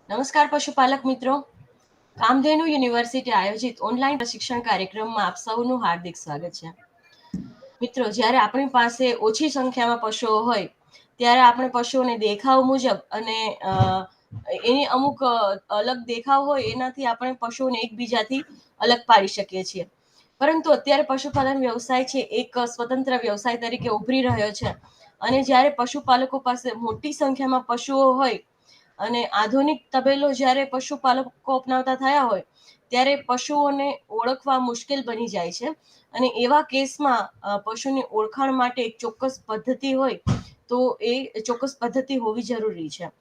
નમસ્કાર પશુપાલક મિત્રો. કામધેનુ યુનિવર્સિટી આયોજિત ઓનલાઈન પ્રશિક્ષણ કાર્યક્રમમાં આપ સૌનું હાર્દિક સ્વાગત છે. મિત્રો, જ્યારે આપણી પાસે ઓછી સંખ્યામાં પશુઓ હોય ત્યારે આપણે પશુઓને દેખાવ મુજબ અને એની અમુક અલગ દેખાવ હોય એનાથી આપણે પશુઓને એકબીજાથી અલગ પાડી શકીએ છીએ. પરંતુ અત્યારે પશુપાલન વ્યવસાય છે એક સ્વતંત્ર વ્યવસાય તરીકે ઉભરી રહ્યો છે. અને જ્યારે પશુપાલકો પાસે મોટી સંખ્યામાં પશુઓ હોય અને આધુનિક તબેલો જ્યારે પશુપાલકો અપનાવતા થયા હોય ત્યારે પશુઓને ઓળખવા મુશ્કેલ બની જાય છે. અને એવા કેસમાં પશુની ઓળખાણ માટે એક ચોક્કસ પદ્ધતિ હોય તો એ ચોક્કસ પદ્ધતિ હોવી જરૂરી છે.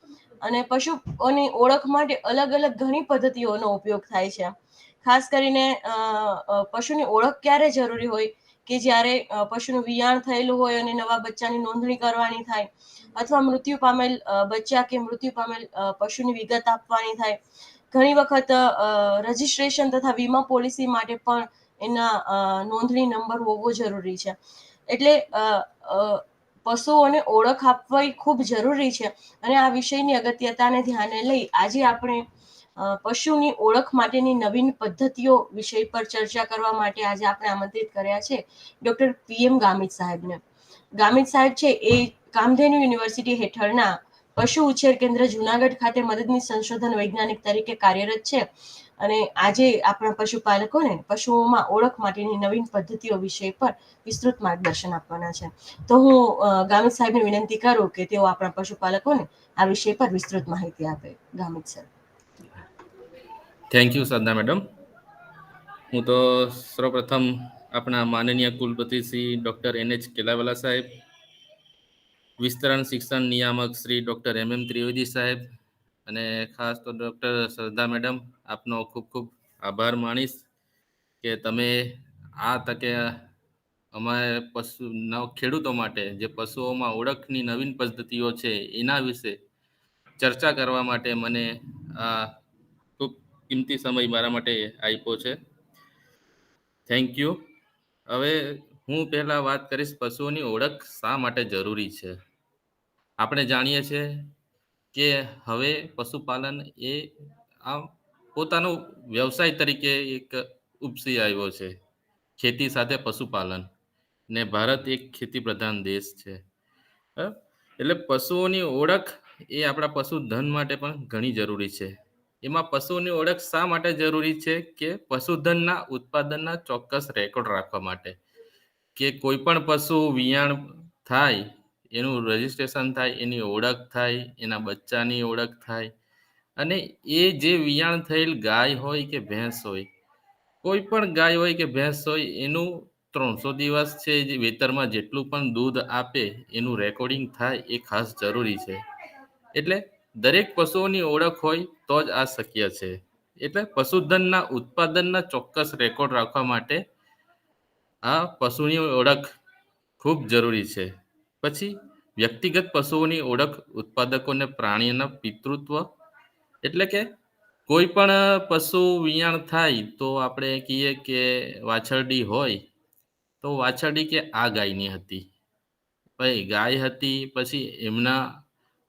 અને પશુઓની ઓળખ માટે અલગ અલગ ઘણી પદ્ધતિઓનો ઉપયોગ થાય છે. ખાસ કરીને પશુની ઓળખ ક્યારે જરૂરી હોય કે જ્યારે પશુનું વિયાણ થયેલું હોય અને નવા બચ્ચાની નોંધણી કરવાની થાય, અથવા મૃત્યુ પામેલ બચ્ચા કે મૃત્યુ પામેલ પશુની વિગત આપવાની થાય. ઘણી વખત રજીસ્ટ્રેશન તથા વીમા પોલિસી માટે પણ એના નોંધણી નંબર હોવો જરૂરી છે. એટલે પશુઓને ઓળખ આપવી ખૂબ જરૂરી છે. અને આ વિષયની અગત્યતાને ધ્યાને લઈ આજે આપણે પશુની ઓળખ માટેની નવીન પદ્ધતિઓ વિષય પર ચર્ચા કરવા માટે આજે આપણે આમંત્રિત કર્યા છે ડોક્ટર PM ગામિત સાહેબને. ગામિત સાહેબ છે એ કામધેનુ યુનિવર્સિટી હેઠળના પશુ ઉછેર કેન્દ્ર જુનાગઢ ખાતે મદદની સંશોધન વૈજ્ઞાનિક તરીકે કાર્યરત છે. અને આજે આપણા પશુપાલકોને પશુઓમાં ઓળખ માટેની નવીન પદ્ધતિઓ વિષય પર વિસ્તૃત માર્ગદર્શન આપવાના છે. તો હું ગામિત સાહેબને વિનંતી કરું કે તેઓ આપણા પશુપાલકોને આ વિષય પર વિસ્તૃત માહિતી આપે. ગામિત સાહેબ. થેન્ક યુ શ્રદ્ધા મેડમ. હું તો સર્વપ્રથમ આપણા માનનીય કુલપતિ શ્રી ડૉક્ટર NH કેલાવાલા સાહેબ, વિસ્તરણ શિક્ષણ નિયામક શ્રી ડૉક્ટર MM ત્રિવેદી સાહેબ અને ખાસ તો ડૉક્ટર શ્રદ્ધા મેડમ, આપનો ખૂબ ખૂબ આભાર માનીશ કે તમે આ તકે અમારે ખેડૂતો માટે જે પશુઓમાં ઓળખની નવીન પદ્ધતિઓ છે એના વિશે ચર્ચા કરવા માટે મને આ ખૂબ કિંમતી સમય મારા માટે આપ્યો છે. Thank you. હવે હું પહેલા વાત કરીશ પશુઓની ઓળખ શા માટે જરૂરી છે. આપણે જાણીએ છીએ કે હવે પશુપાલન એ આ પોતાનો વ્યવસાય તરીકે એક ઉપસી આવ્યો છે. ખેતી સાથે પશુપાલન, ને ભારત એક ખેતી પ્રધાન દેશ છે. એટલે પશુઓની ઓળખ એ આપણા પશુધન માટે પણ ઘણી જરૂરી છે. એમાં પશુઓની ઓળખ શા માટે જરૂરી છે કે પશુધનના ઉત્પાદનના ચોક્કસ રેકોર્ડ રાખવા માટે. કે કોઈ પણ પશુ વિયાણ થાય, એનું રજીસ્ટ્રેશન થાય, એની ઓળખ થાય, એના બચ્ચાની ઓળખ થાય, અને એ જે વિયાણ થયેલ ગાય હોય કે ભેંસ હોય, કોઈ પણ ગાય હોય કે ભેંસ હોય, એનું 300 દિવસ છે જે વેતરમાં જેટલું પણ દૂધ આપે એનું રેકોર્ડિંગ થાય એ ખાસ જરૂરી છે. એટલે દરેક પશુઓની ઓળખ હોય તો જ આ શક્ય છે. એટલે પશુધનના ઉત્પાદનના ચોક્કસ રેકોર્ડ રાખવા માટે આ પશુની ઓળખ ખૂબ જરૂરી છે. પછી વ્યક્તિગત પશુઓની ઓળખ, ઉત્પાદકોને પ્રાણીઓના પિતૃત્વ, એટલે કે કોઈ પણ પશુ વિયાણ થાય તો આપણે કહીએ કે વાછરડી હોય તો વાછરડી કે આ ગાયની હતી, ભાઈ ગાય હતી, પછી એમના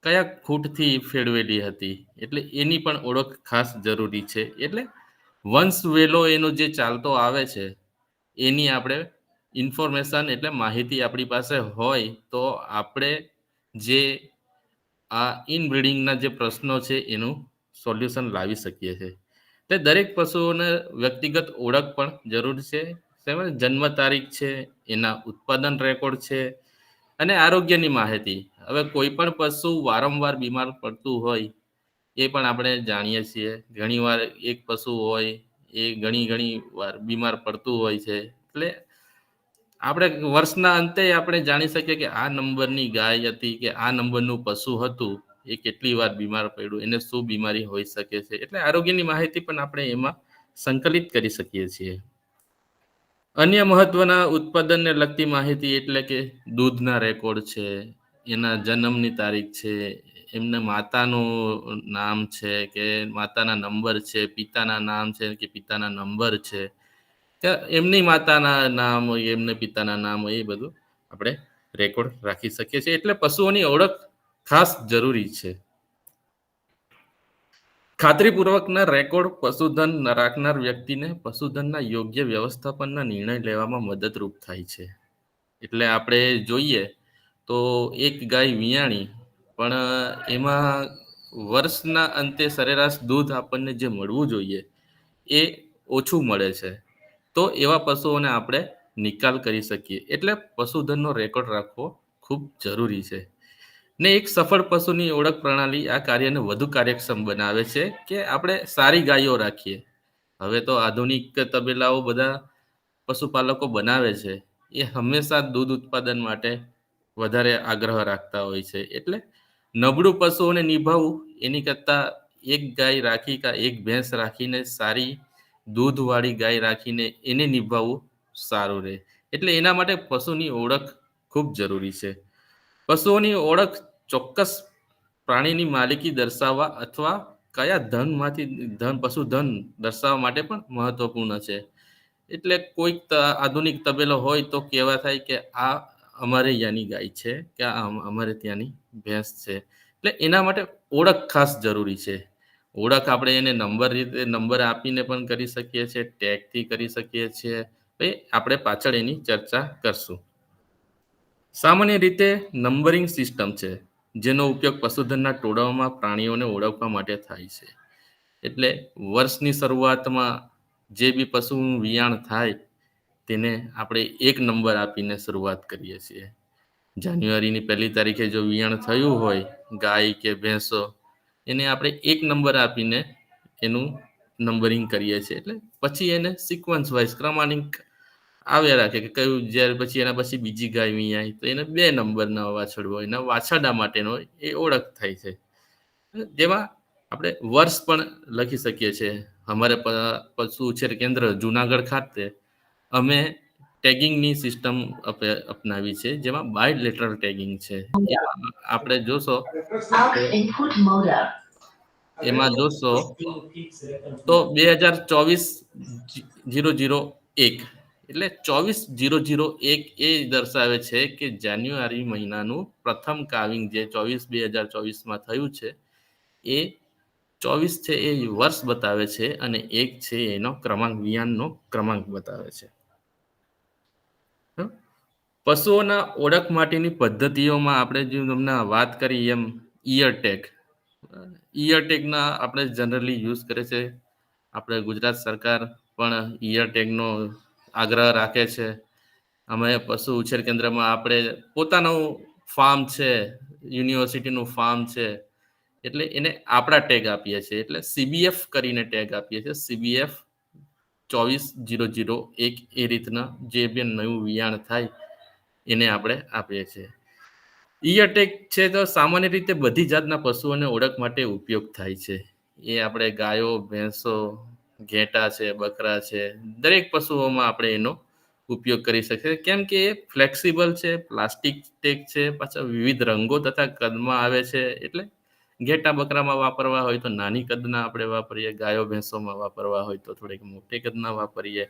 કયા ખૂંટથી ફેળવેલી હતી, એટલે એની પણ ઓળખ ખાસ જરૂરી છે. એટલે વંશ વેલો એનો જે ચાલતો આવે છે એની આપણે ઇન્ફોર્મેશન એટલે માહિતી આપણી પાસે હોય તો આપણે જે આ ઇનબ્રિડિંગના જે પ્રશ્નો છે એનું સોલ્યુશન લાવી શકીએ છીએ. તે દરેક પશુઓને વ્યક્તિગત ઓળખ પણ જરૂરી છે. જન્મ તારીખ છે, એના ઉત્પાદન રેકોર્ડ છે, અને આરોગ્યની માહિતી. હવે કોઈ પણ પશુ વારંવાર બીમાર પડતું હોય એ પણ આપણે જાણીએ છીએ. ઘણીવાર એક પશુ હોય એ ઘણી વાર બીમાર પડતું હોય છે. એટલે આપણે વર્ષના અંતે આપણે જાણી શકીએ કે આ નંબરની ગાય હતી કે આ નંબરનું પશુ હતું એ કેટલી વાર બીમાર પડ્યું, એને શું બીમારી હોઈ શકે છે. એટલે આરોગ્યની માહિતી પણ આપણે એમાં સંકલિત કરી શકીએ છીએ. અન્ય મહત્વના ઉત્પાદનને લગતી માહિતી એટલે કે દૂધના રેકોર્ડ છે, એના જન્મની તારીખ છે, એમને માતાનું નામ છે કે માતાના નંબર છે, પિતાના નામ છે કે પિતાના નંબર છે, કે એમની માતાના નામ હોય, એમને પિતાના નામ હોય, એ બધું આપણે રેકોર્ડ રાખી શકીએ છીએ. એટલે પશુઓની ઓળખ ખાસ જરૂરી છે. ખાતરીપૂર્વકના રેકોર્ડ પશુધન રાખનાર વ્યક્તિને પશુધનના યોગ્ય વ્યવસ્થાપનના નિર્ણય લેવામાં મદદરૂપ થાય છે. એટલે આપણે જોઈએ તો એક ગાય વિયાણી પણ એમાં વર્ષના અંતે સરેરાશ દૂધ આપણને જે મળવું જોઈએ એ ઓછું મળે છે. તો એવા પશુઓને આપણે નિકાલ કરી શકીએ. એટલે પશુધનનો રેકોર્ડ રાખવો ખૂબ જરૂરી છે. ને એક સફળ પશુની ઓળખ પ્રણાલી આ કાર્યને વધુ કાર્યક્ષમ બનાવે છે કે આપણે સારી ગાયો રાખીએ. હવે તો આધુનિક તબેલાઓ બધા પશુપાલકો બનાવે છે એ હંમેશા દૂધ ઉત્પાદન માટે વધારે આગ્રહ રાખતા હોય છે. એટલે નબળું પશુઓને નિભાવવું એની કરતાં એક ગાય રાખી કે એક ભેંસ રાખીને સારી દૂધવાળી ગાય રાખીને એને નિભાવવું સારું રહે. એટલે એના માટે પશુની ઓળખ ખૂબ જરૂરી છે. પશુઓની ઓળખ ચોક્કસ પ્રાણીની માલિકી દર્શાવવા અથવા કયા ધનમાંથી પશુધન દર્શાવવા માટે પણ મહત્વપૂર્ણ છે. એટલે કોઈક આધુનિક તબેલો હોય તો કહેવા થાય કે આ અમારે ત્યાંની ગાય છે કે આ અમારે ત્યાંની ભેંસ છે. એટલે એના માટે ઓળખ ખાસ જરૂરી છે. ઓળખ આપણે એને નંબર આપીને પણ કરી શકીએ છીએ, ટેગથી કરી શકીએ છીએ. એ આપણે પાછળ એની ચર્ચા કરશું. સામાન્ય રીતે નંબરિંગ સિસ્ટમ છે જેનો ઉપયોગ પશુધનના ટોળાઓમાં પ્રાણીઓને ઓળખવા માટે થાય છે. એટલે વર્ષની શરૂઆતમાં જે બી પશુનું વિયાણ થાય તેને આપણે એક નંબર આપીને શરૂઆત કરીએ છીએ. જાન્યુઆરીની 1લી તારીખે જો વિયાણ થયું હોય ગાય કે ભેંસો એને આપણે એક નંબર આપીને એનું નંબરિંગ કરીએ છીએ. એટલે પછી એને સિક્વન્સ વાઇઝ ક્રમાનિક આવ્યા રાખે કે કયું જ્યારે પછી એના પછી બીજી ગાય વીયાય તો એને 2 નંબરના વાછરડું હોય ને વાછરડા માટેનો એ ઓળખ થાય છે. જેમાં આપણે વર્ષ પણ લખી શકીએ છીએ. અમારે પશુ ઉછેર કેન્દ્ર જુનાગઢ ખાતે અમે ટેગિંગની સિસ્ટમ અપનાવી છે જેમાં બાયલેટરલ ટેગિંગ છે. એમાં આપણે જોશો એમાં જોશો તો 2024-001 એટલે 24-001 એ દર્શાવે છે કે જાન્યુઆરી મહિનાનું પ્રથમ કાવિંગ જે 24-2024માં થયું છે એ 24 છે એ વર્ષ બતાવે છે અને 1 છે એનો ક્રમાંક વિયાણનો ક્રમાંક બતાવે છે. પશુઓના ઓળખ માટેની પદ્ધતિઓમાં આપણે જે તમને વાત કરી એમ ઈયર ટેગના આપણે જનરલી યુઝ કરે છે. આપણે ગુજરાત સરકાર પણ ઈયર ટેગનો આગ્રહ રાખે છે. અમે પશુ ઉછેર કેન્દ્રમાં આપણે પોતાનું ફાર્મ છે, યુનિવર્સિટીનું ફાર્મ છે એટલે એને આપણા ટેગ આપીએ છીએ. એટલે CBF કરીને ટેગ આપીએ છીએ. CBF 24-001 એ રીતના જે બી નવું વિયાણ થાય એને આપણે આપીએ છીએ. ઈયર ટેગ છે તો સામાન્ય રીતે બધી જાતના પશુઓને ઓળખ માટે ઉપયોગ થાય છે. એ આપણે ગાયો, ભેંસો, ઘેટા છે, બકરા છે, દરેક પશુઓમાં આપણે એનો ઉપયોગ કરી શકીએ. કેમ કે એ ફ્લેક્સિબલ છે, પ્લાસ્ટિક ટેગ છે, પાછા વિવિધ રંગો તથા કદમાં આવે છે. એટલે ઘેટા બકરામાં વાપરવા હોય તો નાની કદના આપણે વાપરીએ, ગાયો ભેંસોમાં વાપરવા હોય તો થોડીક મોટી કદના વાપરીએ.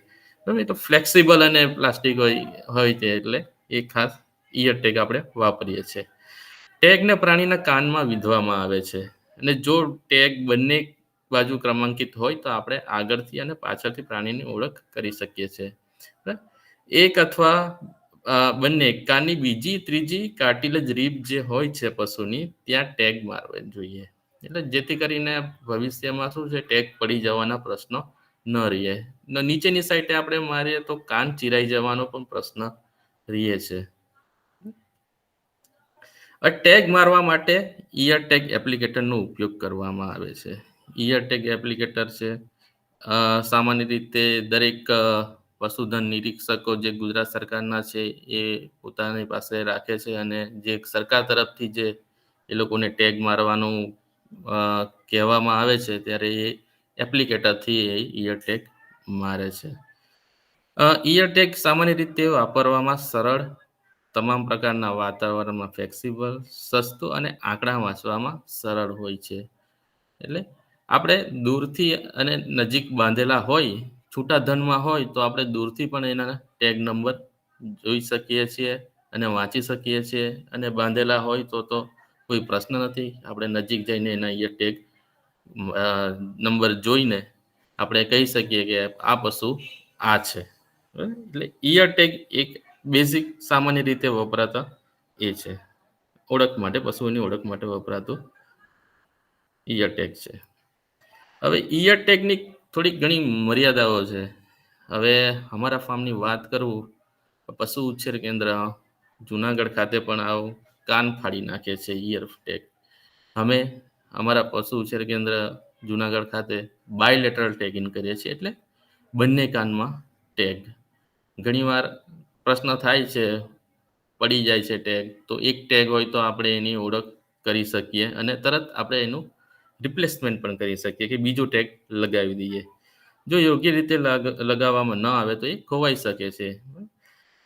બરાબર, તો ફ્લેક્સિબલ અને પ્લાસ્ટિક હોય છે એટલે એ ખાસ ઈયર ટેગ આપણે વાપરીએ છીએ. ટેગને પ્રાણીના કાનમાં વિંધવામાં આવે છે અને જો ટેગ બંને બાજુ ક્રમાંકિત હોય તો આપણે આગળથી અને પાછળથી પ્રાણીની ઓળખ કરી શકીએ છીએ. એક અથવા બંને કાનની બીજી ત્રીજી કાર્ટિલેજ રીબ જે હોય છે પશુની ત્યાં ટેગ મારવા જોઈએ. એટલે જેથી કરીને ભવિષ્યમાં શું છે ટેગ પડી જવાના પ્રશ્નો ન રહે. નીચેની સાઈડે આપણે મારીએ તો કાન ચીરાઈ જવાનો પણ પ્રશ્ન રહે છે. ટેગ મારવા માટે ઈયર ટેગ એપ્લિકેટરનો ઉપયોગ કરવામાં આવે છે. ઈયર ટેગ એપ્લિકેટર છે સામાન્ય રીતે દરેક પશુધન નિરીક્ષકો જે ગુજરાત સરકારના છે એ પોતાની પાસે રાખે છે અને જે સરકાર તરફથી જે એ લોકોને ટેગ મારવાનું કહેવામાં આવે છે ત્યારે એ એપ્લિકેટરથી એ ઈયર ટેગ મારે છે. ઈયર ટેગ સામાન્ય રીતે વાપરવામાં સરળ, તમામ પ્રકારના વાતાવરણમાં ફ્લેક્સિબલ, સસ્તું અને આંકડા વાંચવામાં સરળ હોય છે. એટલે આપણે દૂરથી અને નજીક બાંધેલા હોય, છૂટા ધનમાં હોય તો આપણે દૂરથી પણ એના ટેગ નંબર જોઈ શકીએ છીએ અને વાંચી શકીએ છીએ અને બાંધેલા હોય તો કોઈ પ્રશ્ન નથી. આપણે નજીક જઈને એના ઈયર ટેગ નંબર જોઈને આપણે કહી શકીએ કે આ પશુ આ છે. એટલે ઈયર ટેગ એક બેઝિક સામાન્ય રીતે વપરાતા એ છે, ઓળખ માટે, પશુઓની ઓળખ માટે વપરાતું ઈયર ટેગ છે. હવે ઈયર ટેગની થોડીક ઘણી મર્યાદાઓ છે. હવે અમારા ફાર્મની વાત કરું, પશુ ઉછેર કેન્દ્ર જુનાગઢ ખાતે પણ આવું કાન ફાડી નાખે છે ઈયર ટેગ. અમે અમારા પશુ ઉછેર કેન્દ્ર જુનાગઢ ખાતે બાયલેટરલ ટેગિંગ કરીએ છીએ, એટલે બંને કાનમાં ટેગ. ઘણીવાર પ્રશ્ન થાય છે, પડી જાય છે ટેગ, તો એક ટેગ હોય તો આપણે એની ઓળખ કરી શકીએ અને તરત આપણે એનું રિપ્લેસમેન્ટ પણ કરી શકીએ કે બીજો ટેગ લગાવી દઈએ. જો યોગ્ય રીતે લગાવવામાં ન આવે તો એ ખોવાઈ શકે છે.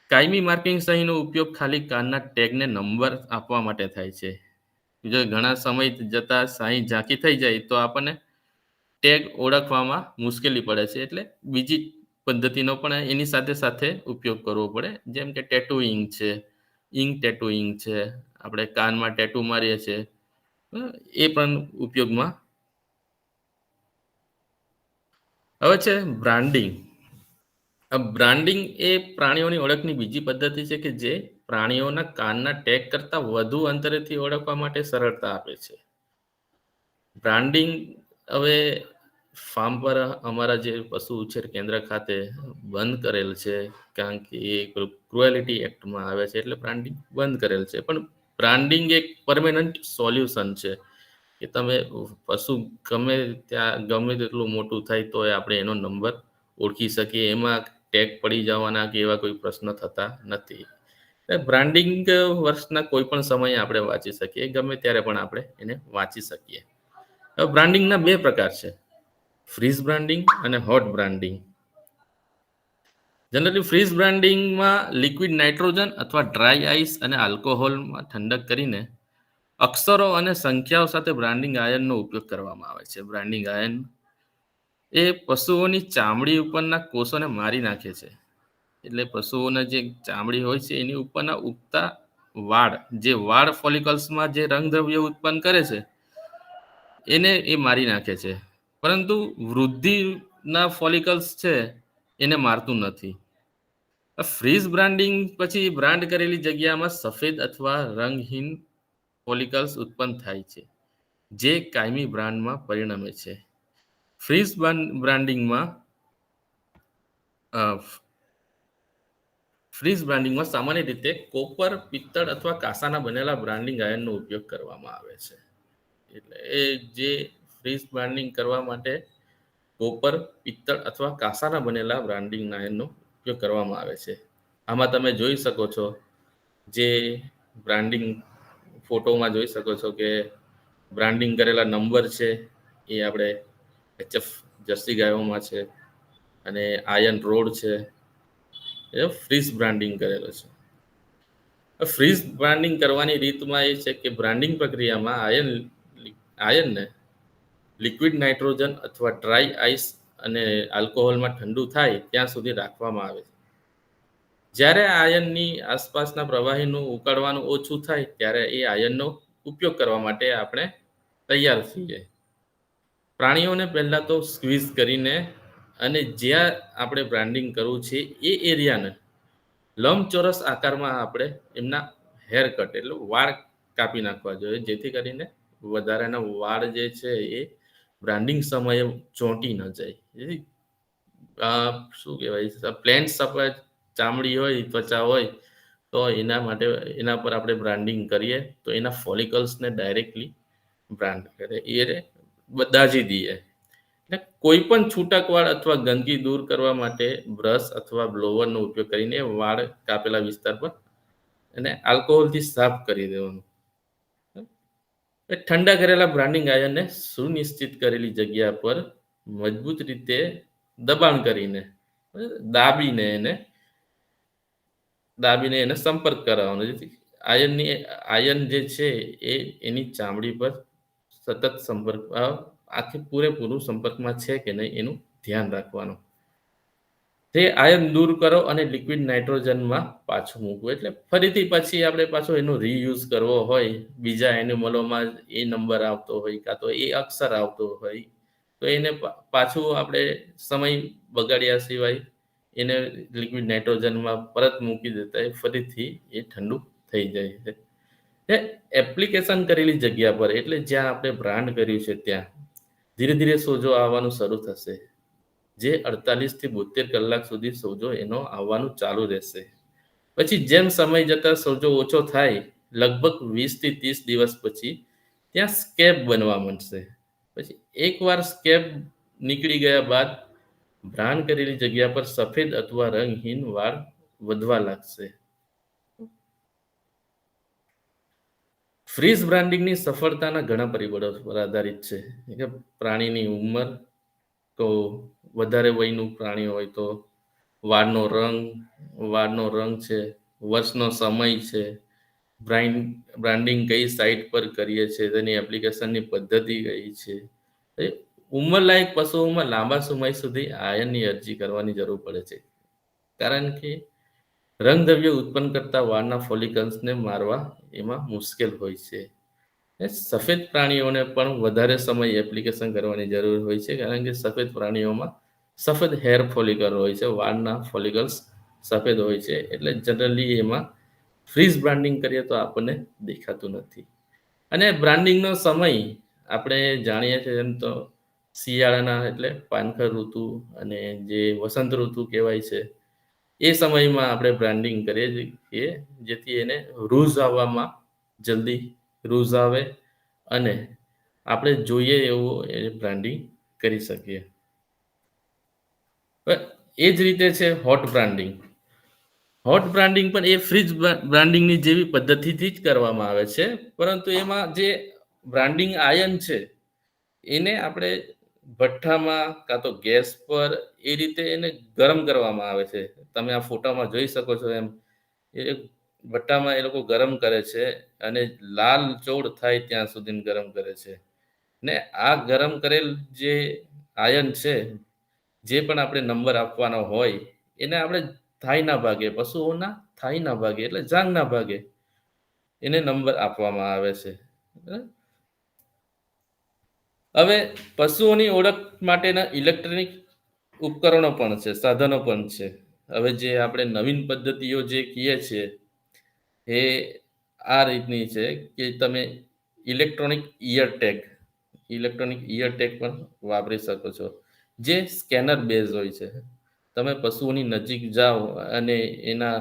કાયમી માર્કિંગ સહીનો ઉપયોગ ખાલી કારના ટેગને નંબર આપવા માટે થાય છે. જો ઘણા સમય જતા સહી ઝાંખી થઈ જાય તો આપણને ટેગ ઓળખવામાં મુશ્કેલી પડે છે, એટલે બીજી પદ્ધતિનો પણ એની સાથે સાથે ઉપયોગ કરવો પડે, જેમ કે ટેટુઇંગ છે, ઇંક ટેટુઇંગ છે, આપણે કાનમાં ટેટુ મારીએ છીએ, એ પણ ઉપયોગમાં. હવે છે બ્રાન્ડિંગ. બ્રાન્ડિંગ એ પ્રાણીઓની ઓળખની બીજી પદ્ધતિ છે કે જે પ્રાણીઓના કાનના ટેગ કરતાં વધુ અંતરેથી ઓળખવા માટે સરળતા આપે છે. બ્રાન્ડિંગ હવે ફાર્મ પર અમારા જે પશુ ઉછેર કેન્દ્ર ખાતે બંધ કરેલ છે, કારણ કે એ ક્રુએલિટી એક્ટમાં આવે છે, એટલે બ્રાન્ડિંગ બંધ કરેલ છે. પણ બ્રાન્ડિંગ એક પરમેનન્ટ સોલ્યુશન છે કે તમે પશુ ગમે ત્યાં ગમે તેટલું મોટું થાય તો આપણે એનો નંબર ઓળખી શકીએ, એમાં ટેગ પડી જવાના કે એવા કોઈ પ્રશ્ન થતા નથી. બ્રાન્ડિંગ વર્ષના કોઈ પણ સમયે આપણે વાંચી શકીએ, ગમે ત્યારે પણ આપણે એને વાંચી શકીએ. બ્રાન્ડિંગના બે પ્રકાર છે, ફ્રીઝ બ્રાન્ડિંગ અને હોટ બ્રાન્ડિંગ. જનરલી ફ્રીઝ બ્રાન્ડિંગમાં લિક્વિડ નાઇટ્રોજન અથવા ડ્રાય આઈસ અને આલ્કોહોલમાં ઠંડક કરીને અક્ષરો અને સંખ્યાઓ સાથે બ્રાન્ડિંગ આયનનો ઉપયોગ કરવામાં આવે છે. બ્રાન્ડિંગ આયન એ પશુઓની ચામડી ઉપરના કોષોને મારી નાખે છે. એટલે પશુઓના જે ચામડી હોય છે એની ઉપરના ઉગતા વાળ, જે વાળ ફોલિકલ્સમાં જે રંગદ્રવ્ય ઉત્પન્ન કરે છે એને એ મારી નાખે છે, પરંતુ વૃદ્ધિના ફોલિકલ્સ છે એને મારતું નથી. ફ્રીઝ બ્રાન્ડિંગ પછી બ્રાન્ડ કરેલી જગ્યામાં સફેદ અથવા રંગહીન ફોલિકલ્સ ઉત્પન્ન થાય છે, જે કાયમી બ્રાન્ડમાં પરિણમે છે. ફ્રીઝ બ્રાન્ડિંગમાં ફ્રીઝ બ્રાન્ડિંગમાં સામાન્ય રીતે કોપર, પિત્તળ અથવા કાંસાના બનેલા બ્રાન્ડિંગ આયનનો ઉપયોગ કરવામાં આવે છે. એટલે એ જે ફ્રીઝ બ્રાન્ડિંગ કરવા માટે કોપર, પિત્તળ અથવા કાંસાના બનેલા બ્રાન્ડિંગ આયનનો ઉપયોગ કરવામાં આવે છે. આમાં તમે જોઈ શકો છો, જે બ્રાન્ડિંગ ફોટોમાં જોઈ શકો છો કે બ્રાન્ડિંગ કરેલા નંબર છે એ આપણે એચએફ જર્સી ગાયોમાં છે, અને આયન રોડ છે, એ ફ્રીઝ બ્રાન્ડિંગ કરેલો છે. ફ્રીઝ બ્રાન્ડિંગ કરવાની રીતમાં એ છે કે બ્રાન્ડિંગ પ્રક્રિયામાં આયનને લિક્વિડ નાઇટ્રોજન અથવા ડ્રાય આઈસ અને આલ્કોહોલમાં ઠંડુ થાય ત્યાં સુધી રાખવામાં આવે છે. જ્યારે આયનની આસપાસના પ્રવાહીનું ઉકળવાનું ઓછું થાય ત્યારે એ આયનનો ઉપયોગ કરવા માટે આપણે તૈયાર છીએ. પ્રાણીઓને પહેલાં તો સ્ક્વીઝ કરીને અને જ્યાં આપણે બ્રાન્ડિંગ કરવું છે એ એરિયાને લંબચોરસ આકારમાં આપણે એમના હેર કટ એટલે વાળ કાપી નાખવા જોઈએ, જેથી કરીને વધારાના વાળ જે છે એ બ્રાન્ડિંગ સમયે ચોંટી ન જાય. જેથી શું કહેવાય, પ્લેન સફેદ ચામડી હોય, ત્વચા હોય, તો એના માટે એના પર આપણે બ્રાન્ડિંગ કરીએ તો એના ફોલિકલ્સને ડાયરેક્ટલી બ્રાન્ડ કરે એ દાજી દઈએ. એટલે કોઈ પણ છૂટક વાળ અથવા ગંદકી દૂર કરવા માટે બ્રશ અથવા બ્લોવરનો ઉપયોગ કરીને વાળ કાપેલા વિસ્તાર પર એને આલ્કોહોલથી સાફ કરી દેવાનું. ઠંડા કરેલા બ્રાન્ડિંગ આયનને સુનિશ્ચિત કરેલી જગ્યા પર મજબૂત રીતે દબાણ કરીને દાબીને એને સંપર્ક કરાવવાનો, જેથી આયન જે છે એ એની ચામડી પર સતત પૂરેપૂરું સંપર્કમાં છે કે નહીં એનું ધ્યાન રાખવાનું. તે આયન દૂર કરો અને લિક્વિડ નાઇટ્રોજનમાં પાછું મૂકવું. એટલે ફરીથી પછી આપણે પાછો એનો રીયુઝ કરવો હોય, બીજા એનિમલોમાં એ નંબર આવતો હોય કાં તો એ અક્ષર આવતો હોય, તો એને પાછું આપણે સમય બગાડ્યા સિવાય એને લિક્વિડ નાઇટ્રોજનમાં પરત મૂકી દેતા એ ફરીથી એ ઠંડુ થઈ જાય છે. એ એપ્લિકેશન કરેલી જગ્યા પર, એટલે જ્યાં આપણે બ્રાન્ડ કર્યું છે ત્યાં ધીરે ધીરે સોજો આવવાનું શરૂ થશે, જે 48 થી 72 કલાક સુધી સોજો એનો આવવાનું ચાલુ રહેશે. પછી જેમ સમય જતા સોજો ઓછો થાય, લગભગ 20 થી 30 દિવસ પછી ત્યાં સ્કેબ બનવા માંડશે. પછી એકવાર સ્કેબ નીકળી ગયા બાદ બ્રાન્ડ કરેલી જગ્યા પર સફેદ અથવા રંગહીન વાળ વધવા લાગશે. ફ્રીઝ બ્રાન્ડિંગની સફળતાના ઘણા પરિબળો પર આધારિત છે કે પ્રાણીની ઉંમર, તો વધારે વયનું પ્રાણી હોય તો વાળનો રંગ છે, વર્ષનો સમય છે, બ્રાન્ડિંગ કઈ સાઇટ પર કરીએ છીએ, તેની એપ્લિકેશનની પદ્ધતિ કઈ છે. ઉંમરલાયક પશુઓમાં લાંબા સમય સુધી આયનની અરજી કરવાની જરૂર પડે છે, કારણ કે રંગદ્રવ્ય ઉત્પન્ન કરતા વાળના ફોલિકલ્સને મારવા એમાં મુશ્કેલ હોય છે. સફેદ પ્રાણીઓને પણ વધારે સમય એપ્લિકેશન કરવાની જરૂર હોય છે, કારણ કે સફેદ પ્રાણીઓમાં સફેદ હેર ફોલિકલ હોય છે, વાળના ફોલિકલ્સ સફેદ હોય છે. એટલે જનરલી એમાં ફ્રીઝ બ્રાન્ડિંગ કરીએ તો આપણને દેખાતું નથી. અને બ્રાન્ડિંગનો સમય આપણે જાણીએ છીએ એમ તો શિયાળાના એટલે પાનખર ઋતુ અને જે વસંત ઋતુ કહેવાય છે, એ સમયમાં આપણે બ્રાન્ડિંગ કરીએ છીએ, જેથી એને રૂઝ આવવામાં જલ્દી રૂઝ આવે અને આપણે જોઈએ એવું એ બ્રાન્ડિંગ કરી શકીએ. એ જ રીતે છે હોટ બ્રાન્ડિંગ પણ એ ફ્રીજ બ્રાન્ડિંગની જેવી પદ્ધતિથી જ કરવામાં આવે છે, પરંતુ એમાં જે બ્રાન્ડિંગ આયન છે એને આપણે ભઠ્ઠામાં કાં તો ગેસ પર એ રીતે એને ગરમ કરવામાં આવે છે. તમે આ ફોટામાં જોઈ શકો છો એમ એ ભઠ્ઠામાં એ લોકો ગરમ કરે છે અને લાલ ચોળ થાય ત્યાં સુધી ગરમ કરે છે. ને આ ગરમ કરેલ જે આયન છે, જે પણ આપણે નંબર આપવાનો હોય એને આપણે થાઈના ભાગે, પશુઓના થાઈના ભાગે એટલે જાંઘના ભાગે એને નંબર આપવામાં આવે છે. હવે પશુઓની ઓળખ માટેના ઇલેક્ટ્રોનિક ઉપકરણો પણ છે, સાધનો પણ છે. હવે જે આપણે નવીન પદ્ધતિઓ જે કહીએ છીએ એ આ રીતની છે કે તમે ઇલેક્ટ્રોનિક ઇયર ટેગ પણ વાપરી શકો છો, જે સ્કેનર બેઝ હોય છે. તમે પશુઓની નજીક જાઓ અને એના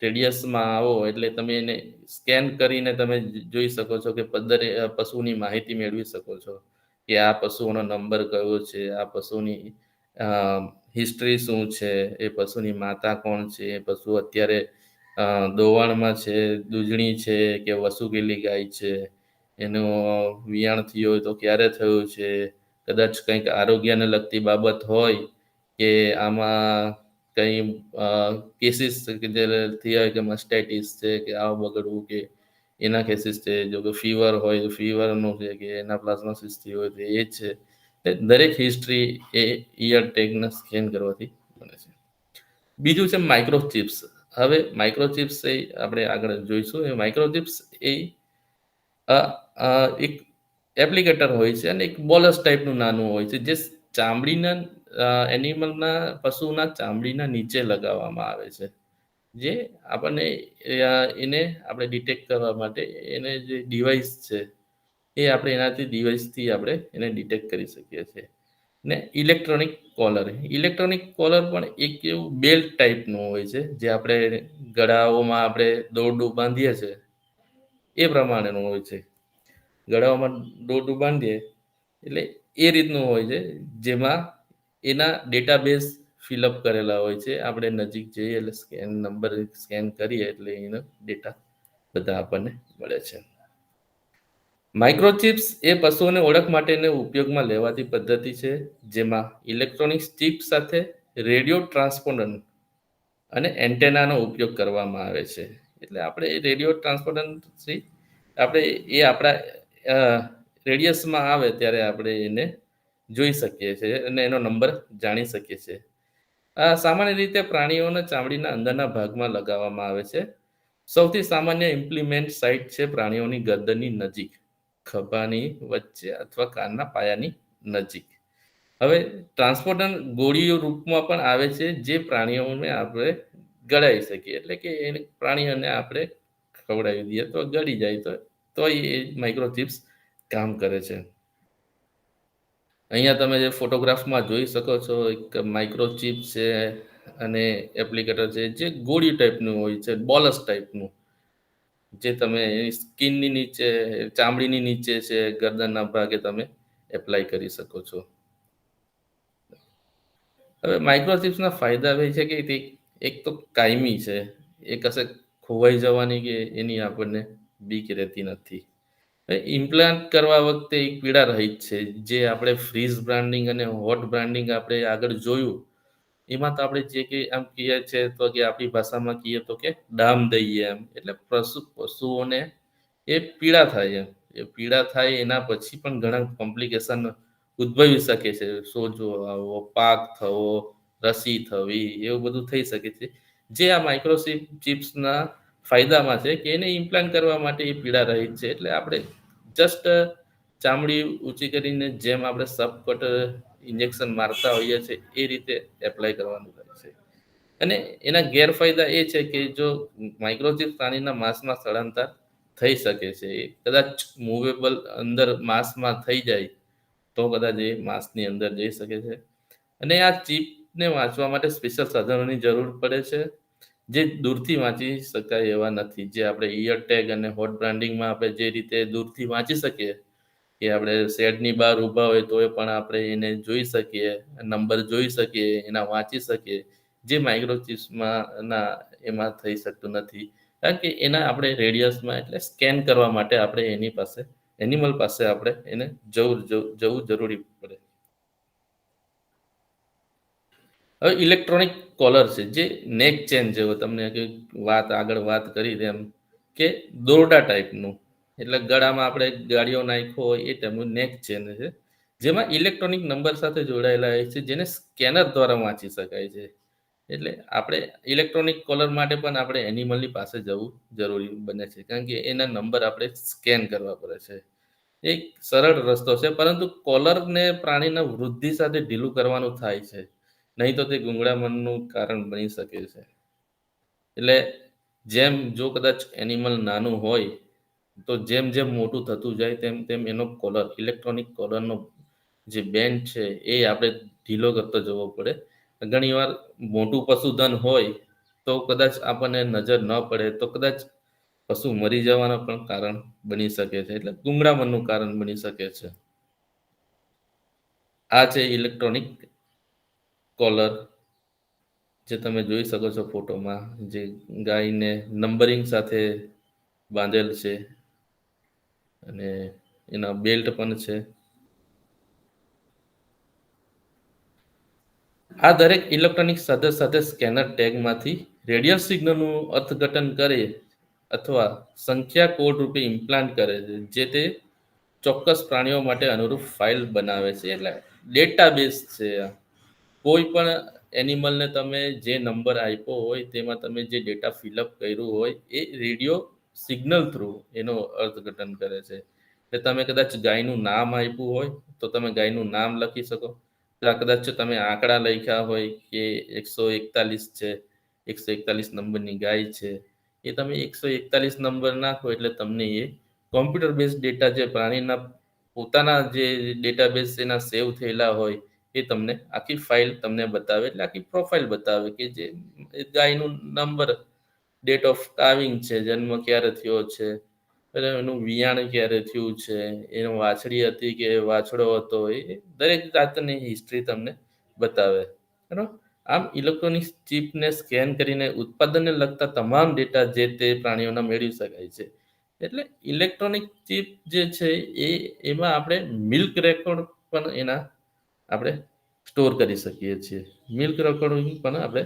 રેડિયસમાં આવો એટલે તમે એને સ્કેન કરીને તમે જોઈ શકો છો કે પશુની માહિતી મેળવી શકો છો કે આ પશુઓનો નંબર કયો છે, આ પશુની હિસ્ટ્રી શું છે, એ પશુની માતા કોણ છે, એ પશુ અત્યારે દોવાણમાં છે, દૂધણી છે કે વસુકેલી ગાય છે, એનું વિયાણ થયું હોય તો ક્યારે થયું છે, કદાચ કંઈક આરોગ્યને લગતી બાબત હોય કે આમાં કંઈ કેસીસ જે થયા હોય કે મસ્ટાઇટિસ છે કે આવ બગડવું કે એના કેસીસ છે, જો કે ફીવર હોય તો ફીવરનું છે કે એના પ્લાઝ્માસિસ્ટી હોય તો એ છે. દરેક હિસ્ટ્રી એ ઇયર ટેગના સ્કેન કરવાથી બને છે. બીજું છે માઇક્રોચિપ્સ. હવે માઇક્રોચિપ્સ એ આપણે આગળ જોઈશું. એ માઇક્રોચિપ્સ એ એક એપ્લિકેટર હોય છે અને એક બોલસ ટાઈપનું નાનું હોય છે, જે ચામડીના પશુના ચામડીના નીચે લગાવવામાં આવે છે, જે આપણને એને આપણે ડિટેક્ટ કરવા માટે એને જે ડિવાઇસ છે એ આપણે એનાથી ડિવાઇસથી આપણે એને ડિટેક્ટ કરી શકીએ છીએ. ને ઇલેક્ટ્રોનિક કોલર પણ એક એવું બેલ્ટ ટાઈપનું હોય છે, જે આપણે ગળાઓમાં આપણે દોરડું બાંધીએ છીએ એ પ્રમાણેનું હોય છે. ગળાઓમાં દોરડું બાંધીએ એટલે એ રીતનું હોય છે, જેમાં એના ડેટાબેઝ ફિલઅપ કરેલા હોય છે. આપણે નજીક જઈએ એટલે નંબર સ્કેન કરીએ એટલે એનો ડેટા બધા આપણને મળે છે. માઇક્રોચિપ્સ એ પશુઓને ઓળખ માટેને ઉપયોગમાં લેવાતી પદ્ધતિ છે, જેમાં ઇલેક્ટ્રોનિક ચિપ સાથે રેડિયો ટ્રાન્સપોન્ડન્ટ અને એન્ટેનાનો ઉપયોગ કરવામાં આવે છે. એટલે આપણે એ રેડિયો ટ્રાન્સપોન્ડન્ટથી આપણે એ આપણા રેડિયસમાં આવે ત્યારે આપણે એને જોઈ શકીએ છીએ અને એનો નંબર જાણી શકીએ છીએ. આ સામાન્ય રીતે પ્રાણીઓના ચામડીના અંદરના ભાગમાં લગાવવામાં આવે છે. સૌથી સામાન્ય ઇમ્પ્લિમેન્ટ સાઇટ છે પ્રાણીઓની ગરદનની નજીક, ખભાની વચ્ચે અથવા કાનના પાયાની નજીક. હવે ટ્રાન્સપોર્ટર ગોળીઓ રૂપમાં પણ આવે છે, જે પ્રાણીઓને આપણે ગળાવી શકીએ, એટલે કે એને પ્રાણીઓને આપણે ખવડાવી દઈએ તો ગળી જાય તો એ માઇક્રોચિપ્સ કામ કરે છે. અહીંયા તમે જે ફોટોગ્રાફમાં જોઈ શકો છો, એક માઇક્રોચિપ છે અને એપ્લિકેટર છે, જે ગોળી ટાઈપનું હોય છે, બોલસ ટાઈપનું, જે તમે સ્કિનની નીચે, ચામડીની નીચે છે, ગરદનના ભાગે તમે એપ્લાય કરી શકો છો. હવે માઇક્રોચિપ્સના ફાયદા એ છે કે તે એક તો કાયમી છે, એ કશે ખોવાઈ જવાની કે એની આપણને બીક રહેતી નથી. ઇમ્પ્લાન્ટ કરવા વખતે એક પીડા રહી જ છે, જે આપણે ફ્રીઝ બ્રાન્ડિંગ અને હોટ બ્રાન્ડિંગ આપણે આગળ જોયું, એમાં તો આપણે જે કે આમ કહીએ છે તો કે આપણી ભાષામાં કહીએ તો કે ડામ દઈએ એમ, એટલે પશુઓને એ પીડા થાય એમ. એ પીડા થાય એના પછી પણ ઘણા કોમ્પ્લિકેશન ઉદ્ભવી શકે છે, સોજો આવવો, પાક થવો, રસી થવી, એવું બધું થઈ શકે છે. જે આ માઇક્રોચિપ ચિપ્સના ફાયદામાં છે કે એને ઇમ્પ્લાન્ટ કરવા માટે એ પીડા રહિત છે, એટલે આપણે જસ્ટ ચામડી ઊંચી કરીને જેમ આપણે સબકટ ઇન્જેક્શન મારતા હોઈએ છીએ એ રીતે એપ્લાય કરવાનું રહે છે. અને એના ગેરફાયદા એ છે કે જો માઇક્રોચિપ પ્રાણીના માંસમાં સ્થળાંતર થઈ શકે છે, એ કદાચ મૂવેબલ અંદર માંસમાં થઈ જાય તો કદાચ એ માંસની અંદર જઈ શકે છે. અને આ ચિપને વાંચવા માટે સ્પેશિયલ સાધનોની જરૂર પડે છે, જે દૂરથી વાંચી શકાય એવા નથી. જે આપણે ઇયર ટેગ અને હોટ બ્રાન્ડિંગમાં આપણે જે રીતે દૂરથી વાંચી શકીએ, કે આપણે શેડની બહાર ઊભા હોય તોય પણ આપણે એને જોઈ શકીએ, નંબર જોઈ શકીએ, એના વાંચી શકીએ, જે માઇક્રોચિપ્સમાં એમાં થઈ શકતું નથી. કારણ કે એના આપણે રેડિયસમાં, એટલે સ્કેન કરવા માટે આપણે એનિમલ પાસે આપણે એને જવું જરૂરી પડે. હવે ઇલેક્ટ્રોનિક કોલર છે, જે નેક ચેન જેવો, તમને આગળ વાત કરી તેમ કે દોરડા ટાઈપનું, એટલે ગળામાં આપણે ગાડીઓ નાખ્યો હોય એ ટાઈપનું નેક ચેન છે, જેમાં ઇલેક્ટ્રોનિક નંબર સાથે જોડાયેલા હોય છે, જેને સ્કેનર દ્વારા વાંચી શકાય છે. એટલે આપણે ઇલેક્ટ્રોનિક કોલર માટે પણ આપણે એનિમલની પાસે જવું જરૂરી બને છે, કારણ કે એના નંબર આપણે સ્કેન કરવા પડે છે. એક સરળ રસ્તો છે, પરંતુ કોલરને પ્રાણીના વૃદ્ધિ સાથે ઢીલું કરવાનું થાય છે, નહીં તો તે ગૂંગળામણનું કારણ બની શકે છે. એટલે જેમ જો કદાચ એનિમલ નાનું હોય તો જેમ જેમ મોટું થતું જાય તેમ તેમ એનો કોલર, ઇલેક્ટ્રોનિક કોલરનો જે બેન્ડ છે એ આપણે ઢીલો કરતો જવો પડે. ઘણીવાર મોટું પશુધન હોય તો કદાચ આપણને નજર ન પડે તો કદાચ પશુ મરી જવાનું પણ કારણ બની શકે છે, એટલે ગુંગળામણનું કારણ બની શકે છે. આ છે ઇલેક્ટ્રોનિક કોલર, જે તમે જોઈ શકો છો ફોટોમાં, જે ગાયને નંબરિંગ સાથે બાંધેલ છે અને એના બેલ્ટ પણ છે. આ દરેક ઇલેક્ટ્રોનિક સાધન સાથે સ્કેનર ટેગમાંથી રેડિયલ સિગ્નલનું અર્થઘટન કરે અથવા સંખ્યા કોડ રૂપે ઇમ્પ્લાન્ટ કરે છે, જે તે ચોક્કસ પ્રાણીઓ માટે અનુરૂપ ફાઇલ બનાવે છે. એટલે ડેટાબેઝ છે આ. કોઈ પણ એનિમલને તમે જે નંબર આપ્યો હોય તેમાં તમે જે ડેટા ફિલઅપ કર્યું હોય એ રેડિયો સિગ્નલ થ્રુ એનો અર્થઘટન કરે છે. એટલે તમે કદાચ ગાયનું નામ આપ્યું હોય તો તમે ગાયનું નામ લખી શકો. કદાચ તમે આંકડા લખ્યા હોય કે 141 છે, 141 નંબરની ગાય છે, એ તમે 141 નંબર નાખો એટલે તમને એ કોમ્પ્યુટર બેઝ ડેટા, જે પ્રાણીના પોતાના જે ડેટાબેઝ એના સેવ થયેલા હોય એ તમને આખી ફાઇલ તમને બતાવે, એટલે આખી પ્રોફાઇલ બતાવે કે જે ગાયનું નંબર, ડેટ ઓફ કાવિંગ છે, જન્મ ક્યારે થયો છે, એનું વિયાણ ક્યારે થયું છે, એનો વાછડી હતી કે વાછડો હતો, એ દરેક જાતની હિસ્ટ્રી તમને બતાવે. બરાબર. આમ ઇલેક્ટ્રોનિક ચિપને સ્કેન કરીને ઉત્પાદનને લગતા તમામ ડેટા જે તે પ્રાણીઓના મેળવી શકાય છે. એટલે ઇલેક્ટ્રોનિક ચિપ જે છે એમાં આપણે મિલ્ક રેકોર્ડ પણ એના આપણે સ્ટોર કરી શકીએ છીએ. મિલ્ક રેકોર્ડિંગ પણ આપણે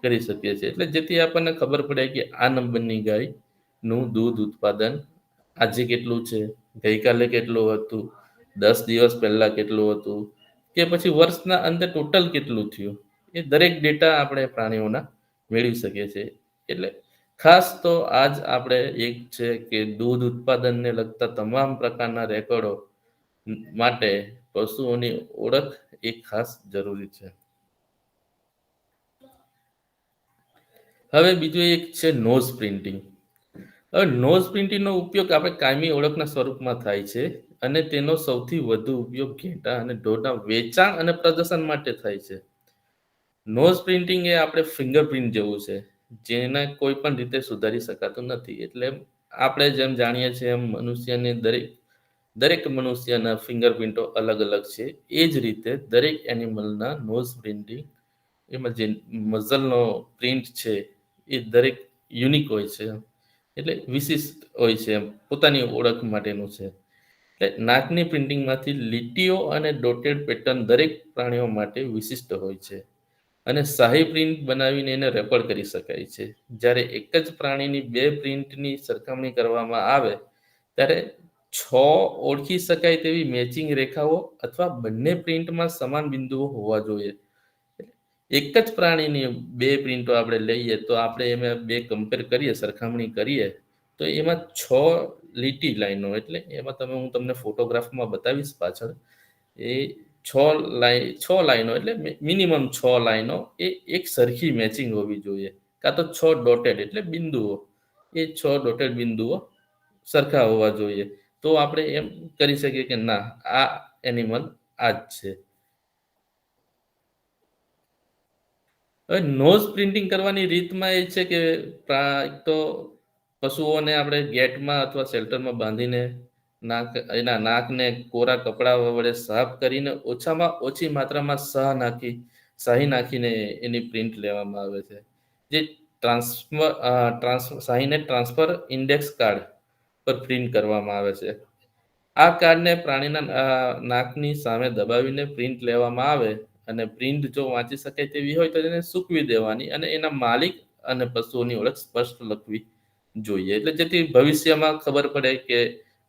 કરી શકીએ છીએ. એટલે જેથી આપણને ખબર પડે કે આ નંબરની ગાયનું દૂધ ઉત્પાદન આજે કેટલું છે, ગઈકાલે કેટલું હતું, 10 દિવસ પહેલા કેટલું હતું, કે પછી વર્ષના અંતે ટોટલ કેટલું થયું, એ દરેક ડેટા આપણે પ્રાણીઓના મેળવી શકીએ છીએ. એટલે ખાસ તો આજ આપણે એક છે કે દૂધ ઉત્પાદનને લગતા તમામ પ્રકારના રેકોર્ડો માટે પશુઓની ઓળખ એ ખાસ જરૂરી છે. હવે બીજું એક છે નોઝ પ્રિન્ટિંગ. હવે નોઝ પ્રિન્ટિંગનો ઉપયોગ આપણે કાયમી ઓળખના સ્વરૂપમાં થાય છે અને તેનો સૌથી વધુ ઉપયોગ ઘેટાં અને ઢોરના વેચાણ અને પ્રદર્શન માટે થાય છે. નોઝ પ્રિન્ટિંગ એ આપણે ફિંગરપ્રિન્ટ જેવું છે, જેને કોઈ પણ રીતે સુધારી શકાતું નથી. એટલે આપણે જેમ જાણીએ છીએ એમ મનુષ્યની દરેક મનુષ્યના ફિંગરપ્રિન્ટો અલગ અલગ છે. એ જ રીતે દરેક એનિમલના નોઝ પ્રિન્ટિંગ, એમાં જે મઝલનો પ્રિન્ટ છે એ દરેક યુનિક હોય છે, એટલે વિશિષ્ટ હોય છે, પોતાની ઓળખ માટેનું છે. એટલે નાકની પ્રિન્ટિંગમાંથી લીટીઓ અને ડોટેડ પેટર્ન દરેક પ્રાણીઓ માટે વિશિષ્ટ હોય છે અને શાહી પ્રિન્ટ બનાવીને એને રેકોર્ડ કરી શકાય છે. જ્યારે એક જ પ્રાણીની બે પ્રિન્ટની સરખામણી કરવામાં આવે ત્યારે 6 ઓળખી શકાય તેવી મેચિંગ રેખાઓ અથવા બંને પ્રિન્ટમાં સમાન બિંદુઓ હોવા જોઈએ. એક જ પ્રાણીની બે પ્રિન્ટો આપણે લઈએ તો આપણે એમાં બે કમ્પેર કરીએ, સરખામણી કરીએ, તો એમાં 6 લીટી લાઈનો, એટલે એમાં હું તમને ફોટોગ્રાફમાં બતાવીશ પાછળ, એ 6 લાઈનો એટલે મિનિમમ 6 લાઈનો એ એક સરખી મેચિંગ હોવી જોઈએ. કાં તો 6 ડોટેડ એટલે બિંદુઓ, એ 6 ડોટેડ બિંદુઓ સરખા હોવા જોઈએ. તો આપણે એમ કરી શકીએ કે ના, આ એનિમલ આ જ છે. હવે નોઝ પ્રિન્ટિંગ કરવાની રીતમાં એ છે કે એક તો પશુઓને આપણે ગેટમાં અથવા શેલ્ટરમાં બાંધીને એના નાકને કોરા કપડા વડે સાફ કરીને ઓછામાં ઓછી માત્રામાં શાહી નાખીને એની પ્રિન્ટ લેવામાં આવે છે. જે શાહીને ટ્રાન્સફર ઇન્ડેક્સ કાર્ડ પર પ્રિન્ટ કરવામાં આવે છે. આ કાર્ડને પ્રાણીના નાકની સામે દબાવીને પ્રિન્ટ લેવામાં આવે અને પ્રિન્ટ જો વાંચી શકાય તેવી હોય તો તેને સૂકવી દેવાની અને એના માલિક અને પશુઓની ઓળખ સ્પષ્ટ લખવી જોઈએ. એટલે જેથી ભવિષ્યમાં ખબર પડે કે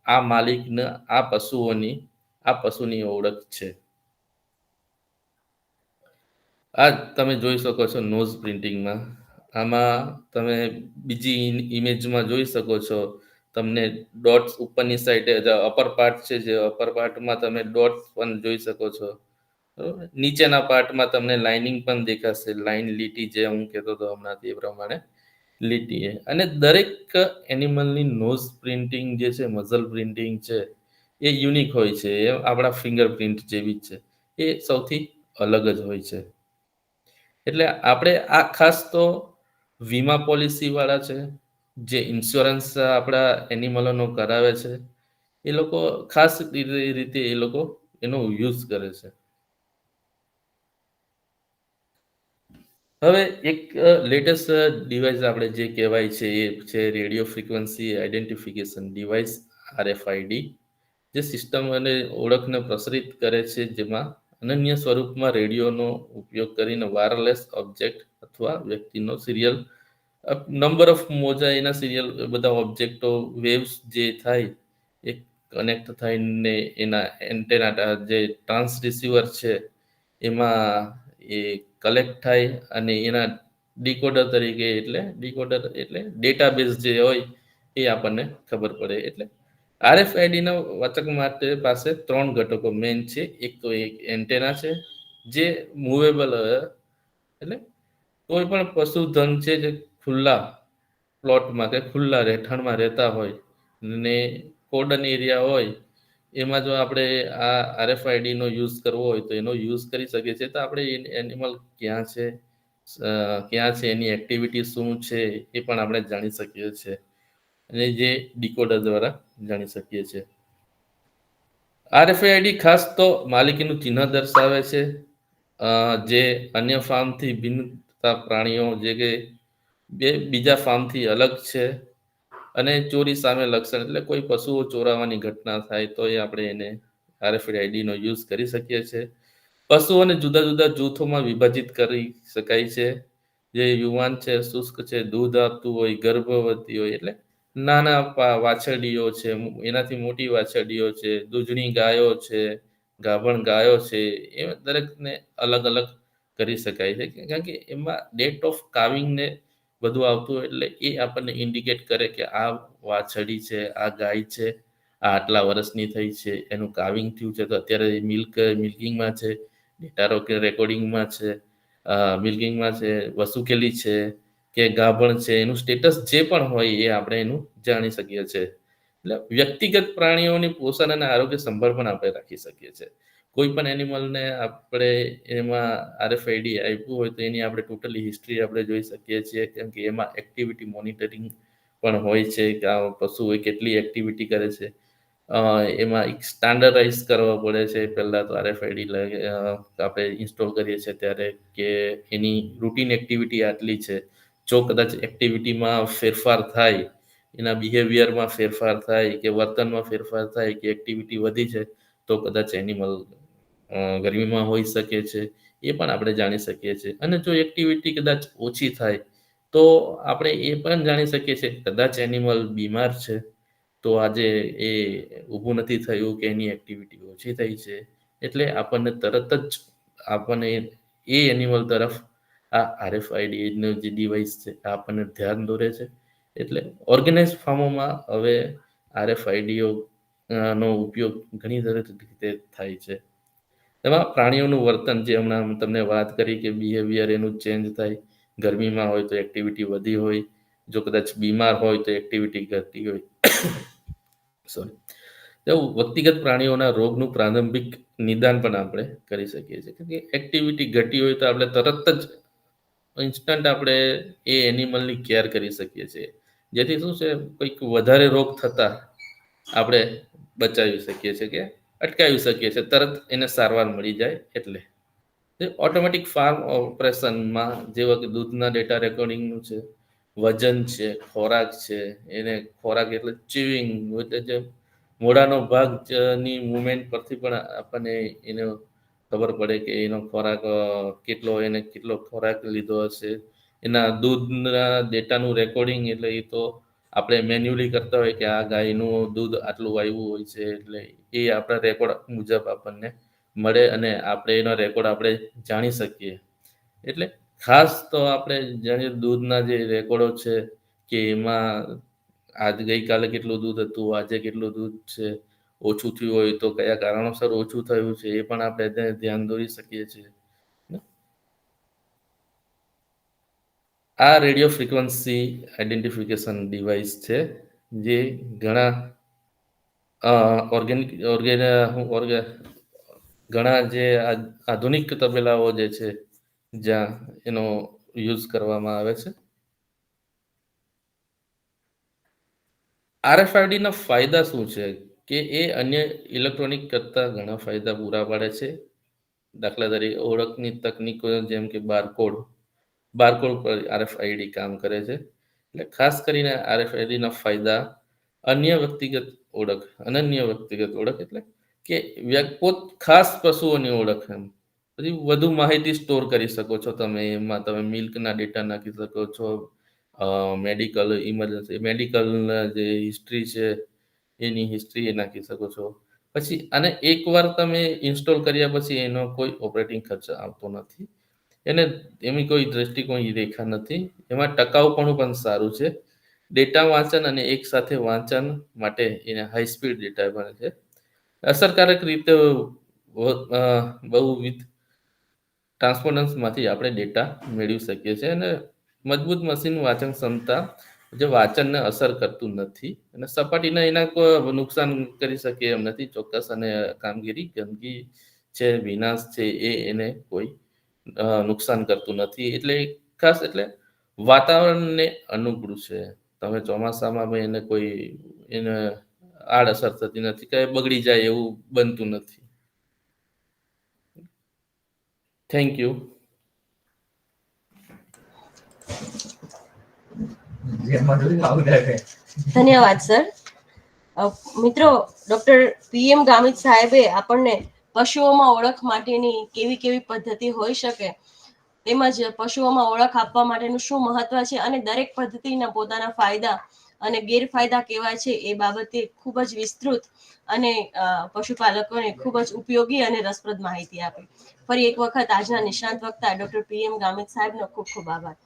આ માલિકને આ પશુની ઓળખ છે. આ તમે જોઈ શકો છો નોઝ પ્રિન્ટિંગમાં. આમાં તમે બીજી ઇમેજમાં જોઈ શકો છો, તમને ડોટ્સ ઉપરની સાઈડે અપર પાર્ટ છે, જે અપર પાર્ટમાં તમે ડોટ્સ પણ જોઈ શકો છો. બરોબર. નીચેના પાર્ટમાં તમને લાઇનિંગ પણ દેખાશે, લાઇન લીટી, જે હું કહેતો હતો હમણાં તે પ્રમાણે લીટી. અને દરેક એનિમલની નોઝ પ્રિન્ટિંગ જે છે, મઝલ પ્રિન્ટિંગ છે, એ યુનિક હોય છે. એ આપણા ફિંગરપ્રિન્ટ જેવી જ છે, એ સૌથી અલગ જ હોય છે. એટલે આપણે આ ખાસ તો વીમા પોલિસી વાળા છે, જે ઇન્સ્યોરન્સ આપણા એનિમલોનો કરાવે છે, એ લોકો ખાસ રીતે એ લોકો એનો યુઝ કરે છે. હવે એક લેટેસ્ટ ડિવાઇસ આપણે જે કહેવાય છે એ છે radio frequency identification device, RFID, જે સિસ્ટમ અને ઓળખને પ્રસારિત કરે છે, જેમાં અનન્ય સ્વરૂપમાં રેડિયોનો ઉપયોગ કરીને વાયરલેસ ઓબ્જેક્ટ અથવા વ્યક્તિનો સિરિયલ નંબર ઓફ મોજા, એના સિરિયલ બધા ઓબ્જેક્ટો વેવ્સ જે થાય એ કનેક્ટ થઈને એના એન્ટેના જે ટ્રાન્સ રિસીવર છે એમાં એ કલેક્ટ થાય અને એના ડીકોડર તરીકે, ડીકોડર એટલે ડેટાબેઝ જે હોય એ આપણને ખબર પડે. એટલે RFIDના વાચક માટે પાસે 3 ઘટકો મેઇન છે. એક તો એક એન્ટેના છે, જે મૂવેબલ, એટલે કોઈ પણ પશુધન છે જે ખુલ્લા પ્લોટમાં કે ખુલ્લા રહેઠાણમાં રહેતા હોય ને કોર્ડન એરિયા હોય, એમાં જો આપણે આ RFIDનો યુઝ કરવો હોય તો એનો યુઝ કરી શકીએ છીએ. તો આપણે એનિમલ ક્યાં છે, એની એક્ટિવિટી શું છે, એ પણ આપણે જાણી શકીએ છીએ, અને જે ડીકોડર દ્વારા જાણી શકીએ છીએ. RFID ખાસ તો માલિકીનું ચિહ્ન દર્શાવે છે, જે અન્ય ફાર્મથી ભિન્નતા પ્રાણીઓ જે કે બીજા ફાર્મથી અલગ છે, અને ચોરી સામે લક્ષણ, એટલે કોઈ પશુઓ ચોરાવાની ઘટના થાય તો એ આપણે એને RFIDનો યુઝ કરી શકીએ છીએ. પશુઓને જુદા જુદા જૂથોમાં વિભાજિત કરી શકાય છે, જે યુવાન છે, શુષ્ક છે, દૂધ આપતું હોય, ગર્ભવતી હોય, એટલે નાના વાછરડીઓ છે, એનાથી મોટી વાછરડીઓ છે, દૂધણી ગાયો છે, ગાભણ ગાયો છે, એ દરેકને અલગ અલગ કરી શકાય છે, કારણ કે એમાં ડેટ ઓફ કાવિંગ ને બધું આવતું હોય એટલે એ આપણને ઇન્ડિકેટ કરે કે આ વાછડી છે, આ ગાય છે, આ આટલા વર્ષની થઈ છે, એનું કાવિંગ થયું છે, તો અત્યારે મિલ્કિંગમાં છે, ડેટા રેકોર્ડિંગમાં છે, મિલ્કિંગમાં છે, વસુકેલી છે કે ગાભણ છે, એનું સ્ટેટસ જે પણ હોય એ આપણે એનું જાણી શકીએ છીએ. એટલે વ્યક્તિગત પ્રાણીઓની પોષણ અને આરોગ્ય સંભાળ પણ આપણે રાખી શકીએ છીએ. કોઈ પણ એનિમલને આપણે એમાં આરએફઆઈડી આપ્યું હોય તો એની આપણે ટોટલી હિસ્ટ્રી આપણે જોઈ શકીએ છીએ, કેમ કે એમાં એક્ટિવિટી મોનિટરિંગ પણ હોય છે કે આ પશુ કેટલી એક્ટિવિટી કરે છે. એમાં એક સ્ટાન્ડર્ડાઇઝ કરવા પડે છે પહેલાં તો આરએફઆઈડી આપણે ઇન્સ્ટોલ કરીએ છીએ ત્યારે, કે એની રૂટીન એક્ટિવિટી આટલી છે. જો કદાચ એક્ટિવિટીમાં ફેરફાર થાય, એના બિહેવિયરમાં ફેરફાર થાય કે વર્તનમાં ફેરફાર થાય કે એક્ટિવિટી વધી છે, તો કદાચ એનિમલ ગરમીમાં હોઈ શકે છે, એ પણ આપણે જાણી શકીએ છીએ. અને જો એક્ટિવિટી કદાચ ઓછી થાય તો આપણે એ પણ જાણી શકીએ છીએ કદાચ એનિમલ બીમાર છે, તો આજે એ ઊભું નથી થયું કે એની એક્ટિવિટી ઓછી થઈ છે, એટલે આપણને તરત જ આપણને એ એનિમલ તરફ આ આરએફઆઈડીનો જે ડિવાઇસ છે આપણને ધ્યાન દોરે છે. એટલે ઓર્ગેનાઇઝ ફાર્મોમાં હવે આરએફઆઈડીઓ નો ઉપયોગ ઘણી રીતે થાય છે. એમાં પ્રાણીઓનું વર્તન, જે હમણાં તમને વાત કરી કે બિહેવિયર એનું ચેન્જ થાય, ગરમીમાં હોય તો એક્ટિવિટી વધી હોય, જો કદાચ બીમાર હોય તો એક્ટિવિટી ઘટી હોય. સોરી. એવું વ્યક્તિગત પ્રાણીઓના રોગનું પ્રારંભિક નિદાન પણ આપણે કરી શકીએ છીએ, કે એક્ટિવિટી ઘટી હોય તો આપણે તરત જ ઇન્સ્ટન્ટ આપણે એ એનિમલની કેર કરી શકીએ છીએ, જેથી શું છે કંઈક વધારે રોગ થતા આપણે બચાવી શકીએ છીએ કે અટકાવી શકીએ છીએ, તરત એને સારવાર મળી જાય. એટલે ઓટોમેટિક ફાર્મ ઓપરેશનમાં જેવા કે દૂધના ડેટા રેકોર્ડિંગનું છે, વજન છે, ખોરાક છે, એને ખોરાક એટલે ચીવિંગ એટલે જે મોઢાનો ભાગની મુવમેન્ટ પરથી પણ આપણને એને ખબર પડે કે એનો ખોરાક કેટલો ખોરાક લીધો હશે. એના દૂધના ડેટાનું રેકોર્ડિંગ એટલે એ તો આપણે મેન્યુઅલી કરતા હોય કે આ ગાયનું દૂધ આટલું આવ્યું હોય છે, એટલે એ આપણા રેકોર્ડ મુજબ આપણને મળે અને આપણે એનો રેકોર્ડ આપણે જાણી શકીએ. એટલે ખાસ તો આપણે જાણીએ દૂધના જે રેકોર્ડો છે કે એમાં આજ ગઈકાલે કેટલું દૂધ હતું, આજે કેટલું દૂધ છે, ઓછું થયું હોય તો કયા કારણોસર ઓછું થયું છે, એ પણ આપણે ધ્યાન દોરી શકીએ છીએ. આ રેડિયો ફ્રીક્વન્સી આઈડેન્ટિફિકેશન ડિવાઇસ છે, જે ઘણા ઘણા જે આધુનિક તબેલાઓ જે છે જ્યાં એનો યુઝ કરવામાં આવે છે. આરએફઆઈડીના ફાયદા શું છે કે એ અન્ય ઇલેક્ટ્રોનિક કરતાં ઘણા ફાયદા પૂરા પાડે છે. દાખલા તરીકે ઓળખની તકનીકો જેમ કે બારકોડ પર આરએફઆઈડી કામ કરે છે. એટલે ખાસ કરીને આરએફઆઈડીના ફાયદા અનન્ય વ્યક્તિગત ઓળખ એટલે કે ખાસ પશુઓની ઓળખ, એમ પછી વધુ માહિતી સ્ટોર કરી શકો છો તમે. એમાં તમે મિલ્કના ડેટા નાખી શકો છો, મેડિકલ જે હિસ્ટ્રી છે એની હિસ્ટ્રી એ નાખી શકો છો. પછી અને એકવાર તમે ઇન્સ્ટોલ કર્યા પછી એનો કોઈ ઓપરેટિંગ ખર્ચ આવતો નથી, એને એની કોઈ દ્રષ્ટિકોણ રેખા નથી. એમાં ટકાઉપણું પણ સારું છે. ડેટા વાંચન અને એક સાથે વાંચન માટે એને હાઈ સ્પીડ ડેટા બને છે. અસરકારક રીતે બહુવિધ ટ્રાન્સપોન્ડન્સમાંથી આપણે ડેટા મેળવી શકીએ છીએ, અને મજબૂત મશીન વાંચન ક્ષમતા જે વાંચનને અસર કરતું નથી અને સપાટીને એના કોઈ નુકસાન કરી શકે એમ નથી. ચોક્કસ અને કામગીરી, ગંદકી છે, વિનાશ છે, એને કોઈ નુકસાન કરતું નથી. એટલે ખાસ એટલે વાતાવરણને અનુકૂળ છે. તમે ચોમાસામાં એને આડઅસર થતી નથી, કે બગડી જાય એવું બનતું નથી. Thank you. ધન્યવાદ સર. મિત્રો, ડોક્ટર પીએમ ગામિત સાહેબે આપણને પશુઓમાં ઓળખ માટેની કેવી કેવી પદ્ધતિ હોઈ શકે, તેમજ પશુઓમાં ઓળખ આપવા માટેનું શું મહત્વ છે, અને દરેક પદ્ધતિના પોતાના ફાયદા અને ગેરફાયદા કેવા છે એ બાબતે ખૂબ જ વિસ્તૃત અને પશુપાલકોને ખૂબ જ ઉપયોગી અને રસપ્રદ માહિતી આપી. ફરી એક વખત આજના નિષ્ણાંત વક્તા ડોક્ટર PM ગામિત સાહેબનો ખૂબ ખૂબ આભાર.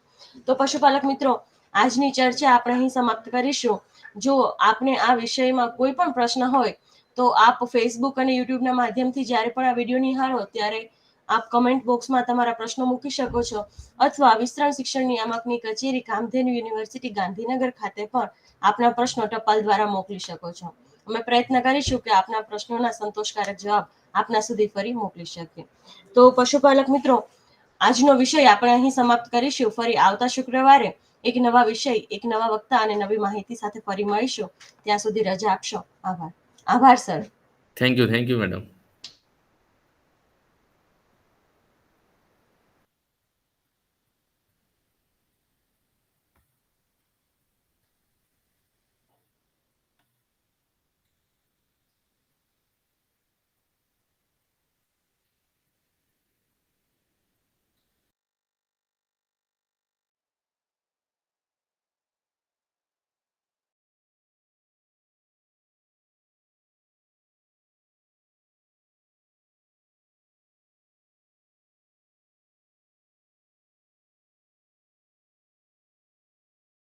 તો પશુપાલક મિત્રો, આજની ચર્ચા આપણે અહીં સમાપ્ત કરીશું. જો આપને આ વિષયમાં કોઈ પણ પ્રશ્ન હોય તો આપ ફેસબુક અને યુટ્યુબના માધ્યમથી જ્યારે પણ આ વિડીયો નિહાળો ત્યારે આપ કમેન્ટ બોક્સમાં તમારા પ્રશ્નો મૂકી શકો છો, અથવા વિસ્તરણ શિક્ષણ નિયામકની કચેરી, કામધેનુ યુનિવર્સિટી, ગાંધીનગર ખાતે પણ આપના પ્રશ્નો ટપાલ દ્વારા મોકલી શકો છો. અમે પ્રયત્ન કરીશું કે આપના પ્રશ્નોના સંતોષકારક જવાબ આપના સુધી ફરી મોકલી શકીએ. તો પશુપાલક મિત્રો, આજનો વિષય આપણે અહીં સમાપ્ત કરીશું. ફરી આવતા શુક્રવારે એક નવા વિષય, એક નવા વક્તા અને નવી માહિતી સાથે ફરી મળીશું. ત્યાં સુધી રજા આપશો. આભાર. આભાર સર. Thank you madam.